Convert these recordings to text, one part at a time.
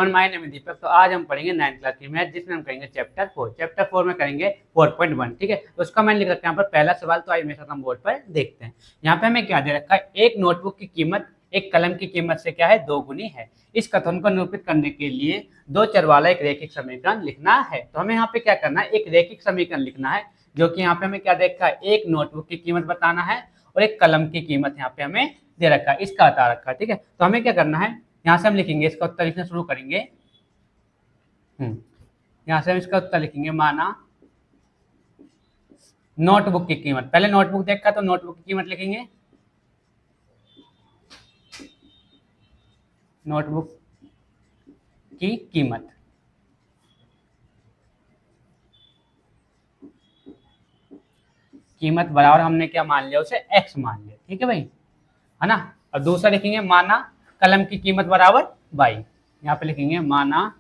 Everyone, my name is दीपक। तो आज हम पढ़ेंगे 9th क्लास की मैथ, जिसमें हम करेंगे चैप्टर 4। चैप्टर 4 में करेंगे 4.1। ठीक है, तो उसका मैंने लिख रखा है यहाँ पर पहला सवाल। तो आइए मेरे साथ हम बोर्ड पर देखते हैं। यहाँ पे हमें क्या दे रखा है, एक नोटबुक की कीमत एक कलम की कीमत से क्या है, 2 गुनी है। इस कथन को निरूपित करने के लिए दो चर वाला एक रैखिक समीकरण लिखना है। तो हमें यहाँ पे क्या करना है, एक रैखिक समीकरण लिखना है, जो कि यहाँ पे हमें क्या दे रखा है, एक नोटबुक की कीमत बताना है और एक कलम की कीमत यहाँ पे हमें दे रखा है, इसका बता रखा है। ठीक है, तो हमें क्या करना है, यहाँ से हम लिखेंगे, इसका उत्तर लिखना शुरू करेंगे। यहाँ से हम इसका उत्तर लिखेंगे, माना नोटबुक की कीमत। पहले नोटबुक देखा तो नोटबुक की कीमत लिखेंगे, नोटबुक की कीमत। कीमत बराबर हमने क्या मान लिया, उसे x मान लिया। ठीक है भाई, है ना। और दूसरा लिखेंगे, माना कलम की कीमत बराबर y। यहाँ पे लिखेंगे माना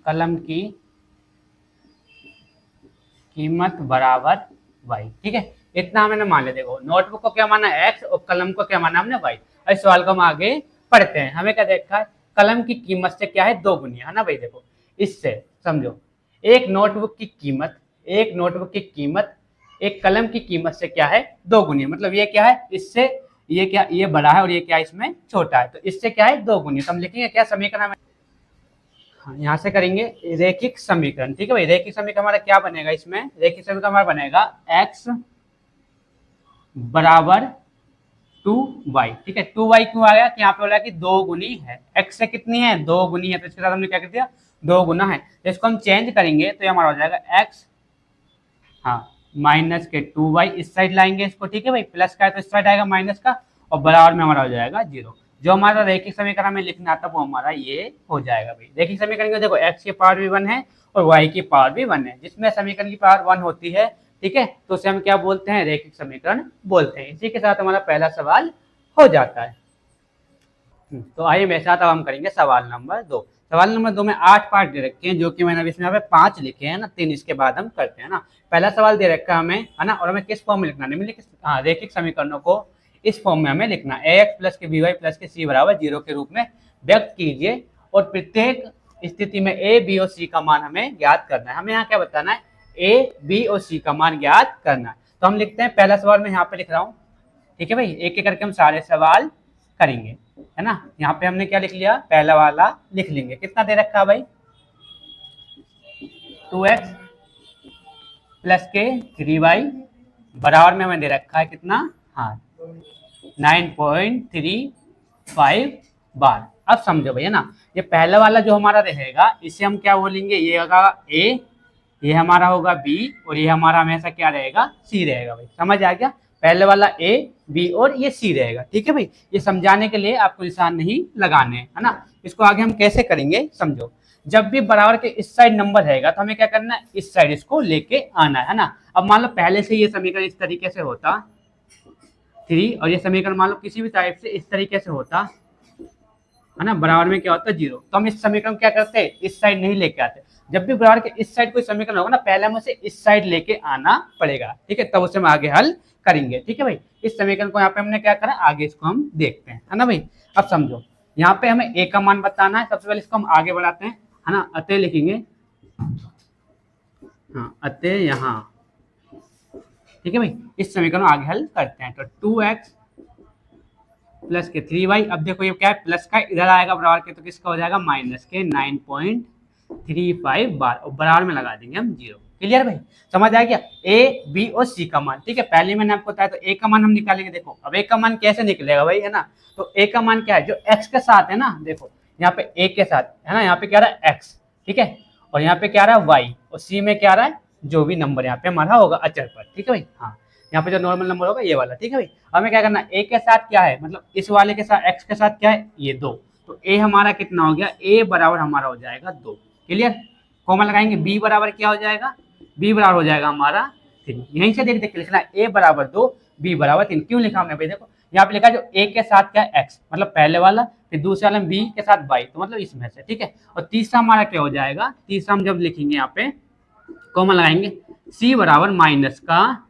कलम की कीमत बराबर y। ठीक है, इतना हमने मान लिया। देखो, नोटबुक को क्या माना x और कलम को क्या माना हमने y। इस सवाल को हम आगे पढ़ते हैं। हमें क्या देखा है, कलम की कीमत से क्या है, 2 गुनी है ना भाई। देखो, इससे समझो, एक नोटबुक की कीमत एक कलम की कीमत से क्या है, 2 गुनी है। मतलब ये क्या है, इससे ये क्या, ये बड़ा है और ये क्या इसमें छोटा है, तो इससे क्या है, 2 गुनी। तो हम लिखेंगे क्या समीकरण में, यहाँ से करेंगे रैखिक समीकरण। ठीक है भाई, रैखिक समीकरण हमारा क्या बनेगा, इसमें रैखिक समीकरण हमारा बनेगा x बराबर 2y। ठीक है, 2y क्यों आ गया, कि यहाँ पे बोला कि 2 गुनी है, x से कितनी है, 2 गुनी है, तो इसके साथ हमने क्या कर दिया, 2 गुना है। तो इसको हम चेंज करेंगे तो ये हमारा हो जाएगा x, हाँ, माइनस के 2y इस साइड लाएंगे इसको। ठीक है भाई, प्लस का है तो इस साइड आएगा माइनस का, और बराबर में हमारा हो जाएगा 0। जो हमारा रैखिक समीकरण हमें लिखना था वो हमारा ये हो जाएगा भाई। रैखिक समीकरण में देखो, x की पावर भी 1 है और y की पावर भी 1 है। जिसमें समीकरण की पावर 1 होती है, ठीक है, तो उसे हम क्या बोलते हैं, रैखिक समीकरण बोलते हैं। इसी के साथ हमारा पहला सवाल हो जाता है। तो आइए मेरे साथ अब हम करेंगे सवाल नंबर 2। सवाल नंबर 2 में 8 पार्ट दे रखे हैं, जो कि मैंने इसमें यहाँ पे 5 लिखे हैं ना, 3 इसके बाद हम करते हैं ना। पहला सवाल दे रखा है हमें, है ना, और हमें किस फॉर्म में लिखना है, निम्नलिखित रैखिक समीकरणों को इस फॉर्म में हमें लिखना है, ax प्लस के by प्लस के c बराबर 0 के रूप में व्यक्त कीजिए, और प्रत्येक स्थिति में a, b और c का मान हमें ज्ञात करना है। हमें यहाँ क्या बताना है, a, b और c का मान ज्ञात करना है। तो हम लिखते हैं, पहला सवाल मैं यहाँ पे लिख रहा हूँ। ठीक है भाई, एक एक करके हम सारे सवाल करेंगे, है ना। यहाँ पे हमने क्या लिख लिया, पहला वाला लिख लेंगे। कितना दे रखा है भाई, 2x प्लस के 3y बराबर में हमें दे रखा है कितना, हाँ, 9.35 बार। अब समझो भैया ना, ये पहला वाला जो हमारा रहेगा, इसे हम क्या बोलेंगे, ये होगा a, ये हमारा होगा b, और ये हमारा हमेशा क्या रहेगा, c रहेगा भाई। समझ आ गया, पहले वाला a, b और ये c रहेगा। ठीक है भाई, ये समझाने के लिए आपको निशान नहीं लगाने हैं, है ना। इसको आगे हम कैसे करेंगे, समझो। जब भी बराबर के इस साइड नंबर रहेगा तो हमें क्या करना है, इस साइड इसको लेके आना है ना। अब मान लो पहले से ये समीकरण इस तरीके से होता 3, और ये समीकरण मान लो किसी भी टाइप से इस तरीके से होता, है ना, बराबर में क्या होता है 0। तो हम इस समीकरण क्या करते हैं, इस साइड नहीं लेके आते। जब भी बराबर के इस साइड कोई समीकरण होगा ना, पहले हमें उसे इस साइड लेके आना पड़ेगा। ठीक है, तब उसे हम आगे हल करेंगे। ठीक है भाई, इस समीकरण को यहाँ पे हमने क्या करा, आगे इसको हम देखते हैं, है ना भाई। अब समझो, यहाँ पे हमें a का मान बताना है। सबसे पहले इसको हम आगे बढ़ाते हैं, है ना। अतः लिखेंगे, हाँ, अतः यहाँ। ठीक है भाई, इस समीकरण आगे हल करते हैं। तो 2x प्लस के 3y, अब देखो ये क्या है, प्लस का इधर आएगा बराबर के, तो किसका हो जाएगा, माइनस के 9.35 बार, और बराबर में लगा देंगे हम 0। क्लियर भाई, समझ आ गया, a, b और c का मान। ठीक है, पहले मैंने आपको बताया, तो a का मान हम निकालेंगे। देखो, अब a का मान कैसे निकलेगा भाई, है ना। तो a का मान क्या है, जो x के साथ है ना, देखो यहाँ पे a के साथ है ना, यहाँ पे क्या रहा है x, ठीक है, और यहाँ पे क्या रहा है y, और c में क्या रहा है, जो भी नंबर यहाँ पे हमारा होगा अचर पर। ठीक है भाई, हाँ, यहाँ पे जो नॉर्मल नंबर होगा ये वाला। ठीक है भाई, हमें क्या करना है, a के साथ क्या है, मतलब इस वाले के साथ x के साथ क्या है, ये 2। तो a हमारा कितना हो गया, a बराबर हमारा हो जाएगा 2। क्लियर, कॉमा लगाएंगे, b बराबर क्या हो जाएगा, b बराबर हो जाएगा हमारा 3। यहीं से देख देख के लिखना है, a बराबर 2, b बराबर 3। क्यों लिखा हमने भाई, देखो यहाँ पे लिखा जो a के साथ क्या है x, मतलब पहले वाला, फिर दूसरे वाला b के साथ y, तो मतलब इसमें से। ठीक है, और तीसरा हमारा क्या हो जाएगा, तीसरा हम जब लिखेंगे यहाँ पे कॉमा लगाएंगे, c बराबर माइनस का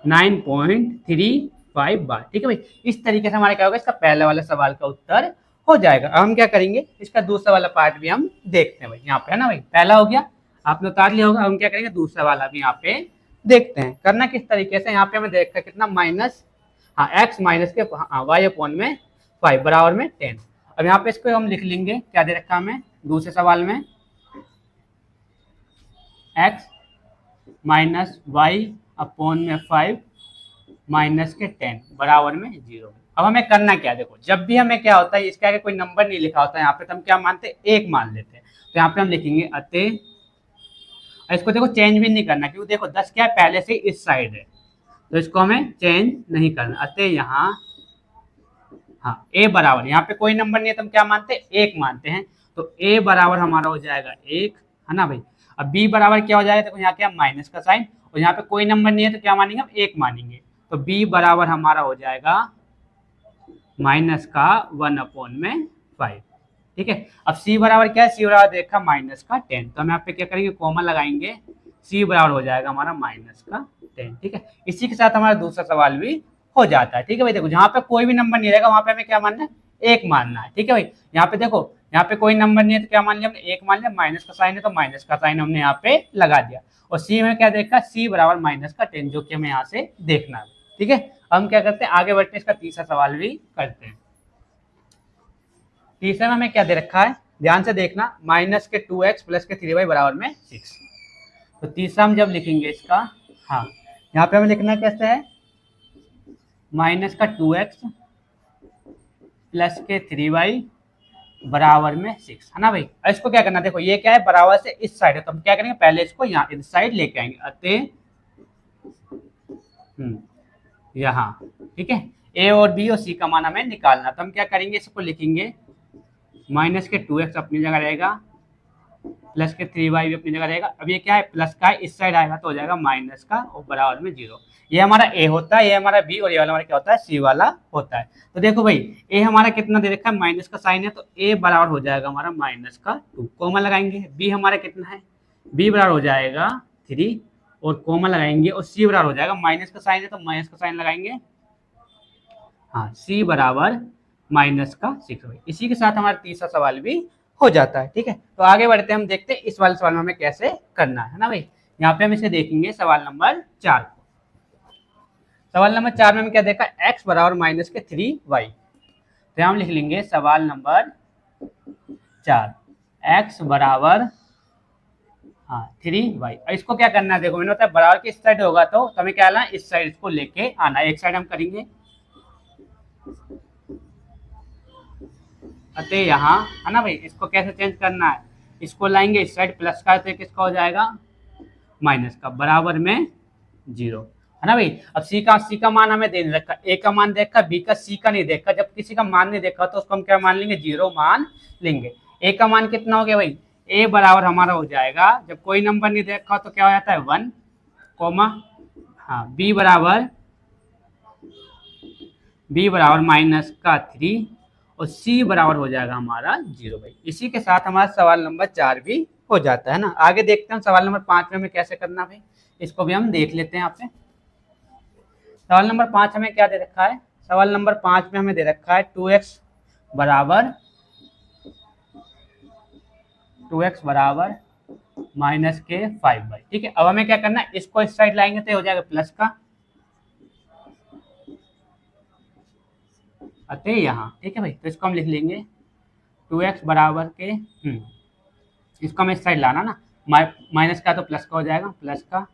9.35 5 बार। ठीक है भाई, इस तरीके से हमारा क्या होगा, इसका पहले वाला सवाल का उत्तर हो जाएगा। अब हम क्या करेंगे, इसका दूसरा वाला पार्ट भी हम देखते हैं भाई, यहाँ पे है ना भाई, पहला हो गया आपने उतार लिया होगा। अब हम क्या करेंगे, दूसरा वाला भी यहाँ पे देखते हैं करना किस तरीके से। यहाँ पे हमें देखा कितना माइनस, हाँ एक्स माइनस के वाई अपॉन में 5 बराबर में 10। अब यहाँ पे इसको हम लिख लेंगे, क्या दे रखा हमें दूसरे सवाल में, एक्स माइनस वाई अपॉन में 5 माइनस के 10 बराबर में 0। अब हमें करना क्या है, देखो जब भी हमें क्या होता है, इसके आगे कोई नंबर नहीं लिखा होता है यहाँ पे, तो हम क्या मानते हैं, एक मान लेते हैं। तो यहाँ पे हम लिखेंगे अतः, इसको देखो चेंज भी नहीं करना, क्योंकि देखो 10 क्या है, पहले से इस साइड है, तो इसको हमें चेंज नहीं करना। अतः यहाँ हाँ ए बराबर, यहाँ पे कोई नंबर नहीं है तो हम क्या मानते हैं, एक मानते हैं। तो ए बराबर हमारा हो जाएगा 1, है ना भाई। अब बी बराबर क्या हो जाएगा, देखो यहाँ क्या माइनस का साइन, और यहाँ पे कोई नंबर नहीं है तो क्या मानेंगे हम, 1 मानेंगे। तो बी बराबर हमारा हो जाएगा माइनस का 1 अपॉन में 5। ठीक है, अब सी बराबर क्या है, सी बराबर देखा माइनस का 10, तो हम यहाँ पे क्या करेंगे, कॉमन लगाएंगे, सी बराबर हो जाएगा हमारा माइनस का 10। ठीक है, इसी के साथ हमारा दूसरा सवाल भी हो जाता है। ठीक है भाई, देखो जहाँ पे कोई भी नंबर नहीं रहेगा वहां पे हमें क्या मानना है, एक मानना है। ठीक है भाई, यहाँ पे देखो यहाँ पे कोई नंबर नहीं है तो क्या मान लिया हमने, एक मान लिया, माइनस का साइन है तो माइनस का साइन हमने यहाँ पे लगा दिया। और सी में क्या देखा, सी बराबर माइनस का 10, जो कि हमें यहाँ से देखना है। ठीक है, हम क्या करते हैं, आगे बढ़ते हैं, इसका तीसरा सवाल भी करते हैं। तीसरे में हमें क्या दे रखा है, ध्यान से देखना, माइनस के 2x प्लस के 3y बराबर में 6। तो तीसरा हम जब लिखेंगे इसका, हाँ यहाँ पे हमें लिखना कैसे है, माइनस का 2x प्लस के 3y बराबर में 6, है ना भाई। इसको क्या करना, देखो ये क्या है, बराबर से इस साइड है, तो हम क्या करेंगे, पहले इसको यहाँ इस साइड लेके आएंगे, अतः यहाँ। ठीक है, ए और बी और सी का मान हमें निकालना, तो हम क्या करेंगे, इसको लिखेंगे माइनस के 2x अपनी जगह रहेगा, प्लस के 3y भी अपनी जगह रहेगा। अब ये क्या है, प्लस का है, इस साइड आएगा तो हो जाएगा माइनस का और बराबर में 0। ये हमारा ए होता है, ये हमारा बी, और ये वाला हमारा क्या होता है, सी वाला होता है। तो देखो भाई ए हमारा कितना दे रखा है, माइनस का साइन है, तो ए बराबर हो जाएगा हमारा माइनस का 2, कॉमन लगाएंगे। बी हमारा कितना है, बी बराबर हो जाएगा 3 और कॉमन लगाएंगे, और सी बराबर हो जाएगा, माइनस का साइन है तो माइनस का साइन लगाएंगे, हाँ सी बराबर माइनस का 6 भाई। इसी के साथ हमारा तीसरा सवाल भी हो जाता है। ठीक है, तो आगे बढ़ते हैं, हम देखते हैं इस वाले सवाल में हमें कैसे करना है ना भाई। यहाँ पे हम इसे देखेंगे सवाल नंबर 4 को। सवाल नंबर 4 में हम क्या देखा, x बराबर माइनस के 3y। तो हम लिख लेंगे सवाल नंबर 4, x बराबर 3y। इसको क्या करना है, देखो मैंने बताया बराबर के इस साइड होगा तो हमें क्या आना, इस साइड इसको लेके आना, एक साइड हम करेंगे, अतः यहाँ, है ना भाई। इसको कैसे चेंज करना है, इसको लाएंगे इस साइड, प्लस का तो किसका हो जाएगा, माइनस का, बराबर में 0, है ना भाई। अब सी का मान हमें दे रखा, ए का मान देखा, बी का, सी का नहीं देखा। जब किसी का मान नहीं देखा तो उसको हम क्या मान लेंगे, 0 मान लेंगे। ए का मान कितना हो गया भाई, ए बराबर हमारा हो जाएगा, जब कोई नंबर नहीं देखा तो क्या हो जाता है 1, कॉमा, हाँ बी बराबर माइनस का 3 और सी बराबर हो जाएगा हमारा 0 भाई। इसी के साथ हमारा सवाल नंबर 4 भी हो जाता है ना। आगे देखते हैं सवाल नंबर 5 में हमें कैसे करना भाई, इसको भी हम देख लेते हैं यहाँ पे। सवाल नंबर 5 हमें क्या दे रखा है, सवाल नंबर 5 में हमें दे रखा है 2x बराबर माइनस के 5 भाई। ठीक है, अब हमें क्या करना है, इसको इस साइड लाएंगे तो हो जाएगा प्लस का, अतः यहाँ। ठीक है भाई, तो इसको हम लिख लेंगे 2x बराबर के इसको हमें इस साइड लाना ना, माइनस का तो प्लस का हो जाएगा, प्लस का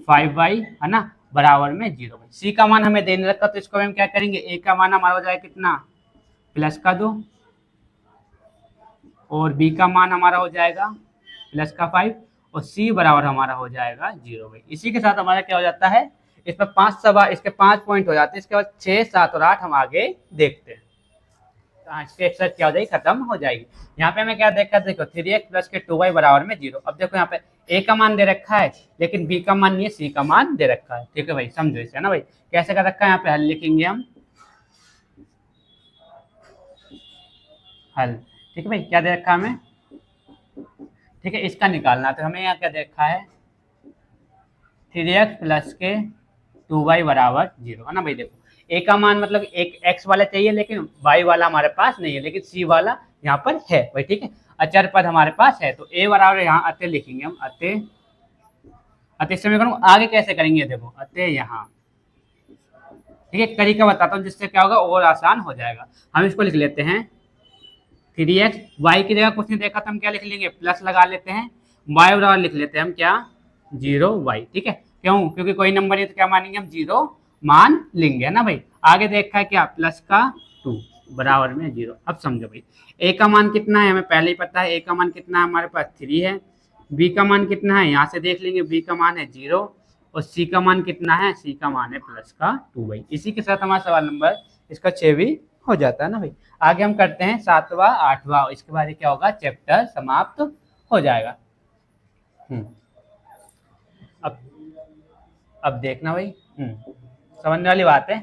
5y, है ना, बराबर में 0 भाई। सी का मान हमें देने रखा तो इसको हम क्या करेंगे, ए का मान हमारा हो जाएगा कितना, प्लस का 2, और बी का मान हमारा हो जाएगा प्लस का 5, और सी बराबर हमारा हो जाएगा 0 भाई। इसी के साथ हमारा क्या हो जाता है, इस पर 5 सवाल, इसके 5 पॉइंट हो जाते हैं। इसके बाद 6, 7 और 8 हम आगे देखते हैं। इसके एक्सरसाइज क्या हो जाएगी, खत्म हो जाएगी। यहाँ पे हमें क्या देखा, देखो 3x प्लस के 2y बराबर में 0। अब देखो यहाँ पे ए का मान दे रखा है लेकिन बी का मान नहीं है, सी का मान दे रखा है। ठीक है भाई, समझो इसे, है ना भाई। कैसे कर रखा है, यहाँ पे हल लिखेंगे हम, हल। ठीक है भाई, क्या दे रखा है हमें, ठीक है, इसका निकालना। तो हमें यहाँ क्या दे रखा है, 3x प्लस के 2y बराबर 0, है ना भाई। देखो ए का मान मतलब एक एक्स वाला चाहिए लेकिन वाई वाला हमारे पास नहीं है, लेकिन सी वाला यहाँ पर है भाई, ठीक है। अचर पद हमारे पास है तो ए बराबर यहाँ अतः लिखेंगे हम, अतः अतः समीकरण आगे कैसे करेंगे देखो, अतः यहाँ, ठीक है। तरीका बताता हूँ जिससे क्या होगा और आसान हो जाएगा। हम इसको लिख लेते हैं 3x, y की जगह कुछ नहीं देखा तो हम क्या लिख लेंगे, प्लस लगा लेते हैं, y बराबर लिख लेते हैं हम क्या, 0y, ठीक है। क्यों, क्योंकि कोई नंबर है तो क्या मानेंगे हम, 0 मान लेंगे, है ना भाई। आगे देखा है क्या, प्लस का 2 बराबर में 0। अब समझो भाई, a का मान कितना है हमें पहले ही पता है, a का मान कितना है हमारे पास 3 है, b का मान कितना है यहाँ से देख लेंगे, b का मान है 0 और c का मान कितना है, c का मान है प्लस का 2 भाई। इसी के साथ हमारा सवाल नंबर इसका 6 भी हो जाता है ना भाई। आगे हम करते हैं 7वां 8वां, इसके बाद क्या होगा, चैप्टर समाप्त हो जाएगा। अब देखना भाई, समझने वाली बात है।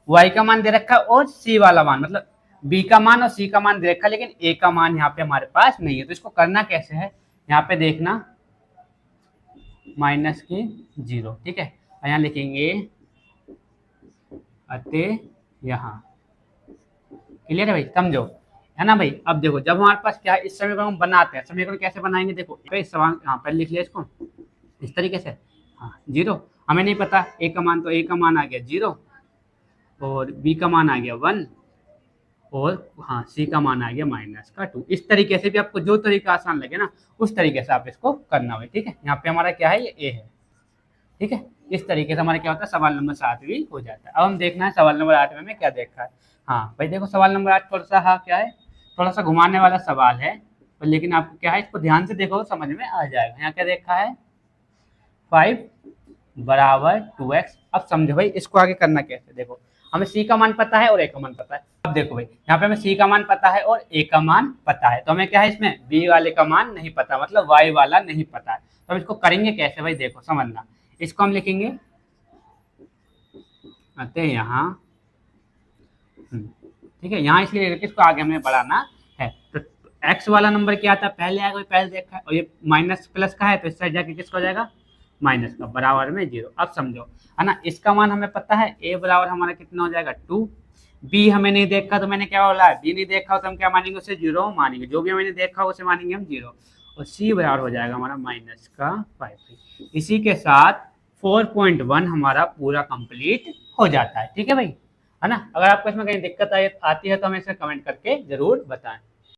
y का मान दे रखा है और c वाला मान, मतलब b का मान और c का मान दे रखा है, लेकिन a का मान यहाँ पे हमारे पास नहीं है। तो इसको करना कैसे है, यहाँ पे देखना माइनस की 0, ठीक है। यहाँ लिखेंगे अतः यहाँ, क्लियर है भाई, समझो, है ना भाई। अब देखो जब हमारे पास क्या है, इस समीकरण हम बनाते हैं, समीकरण कैसे बनाएंगे देखो, इस सवाल यहाँ पर लिख लिया इसको इस तरीके से, हाँ 0 हमें नहीं पता, a का मान तो a का मान आ गया 0 और b का मान आ गया 1 और हाँ c का मान आ गया माइनस का 2। इस तरीके से भी आपको जो तरीका आसान लगे ना उस तरीके से आप इसको करना होगा, ठीक है। यहाँ पे हमारा क्या है, ये a है, ठीक है। इस तरीके से हमारा क्या होता है, सवाल नंबर 7 भी हो जाता है। अब हम देखना है सवाल नंबर 8 में क्या देखा है। हाँ भाई देखो सवाल नंबर 8 थोड़ा सा, हाँ क्या है, थोड़ा सा घुमाने वाला सवाल है, पर लेकिन आपको क्या है, इसको ध्यान से देखो समझ में आ जाएगा। यहाँ क्या देखा है, 5 बराबर 2x। अब समझो भाई इसको आगे करना कैसे, देखो हमें c का मान पता है और a का मान पता है। अब देखो भाई यहाँ पे हमें c का मान पता है और a का मान पता है, तो हमें क्या है इसमें b वाले का मान नहीं पता, मतलब y वाला नहीं पता है। तो हम इसको करेंगे कैसे भाई, देखो समझना, इसको हम लिखेंगे अतः यहाँ, ठीक है। यहाँ इसलिए इसको आगे हमें बढ़ाना है। तो x वाला नंबर क्या आता है, पहले आएगा, पहले देखा है, और ये माइनस प्लस का है तो इस साइड जाके किसका हो जाएगा, माइनस का, बराबर में 0। अब समझो, है ना, इसका मान हमें पता है, a बराबर हमारा कितना हो जाएगा 2, b हमें नहीं देखा तो मैंने क्या बोला, b नहीं देखा तो हम क्या मानेंगे, उसे 0 मानेंगे, जो भी हमें नहीं देखा उसे मानेंगे हम 0, और c बराबर हो जाएगा हमारा माइनस का 5। इसी के साथ 4.1 हमारा पूरा कंप्लीट हो जाता है, ठीक है भाई, है ना। अगर आपको इसमें कहीं दिक्कत आती है तो हमें इसे कमेंट करके जरूर बताएं।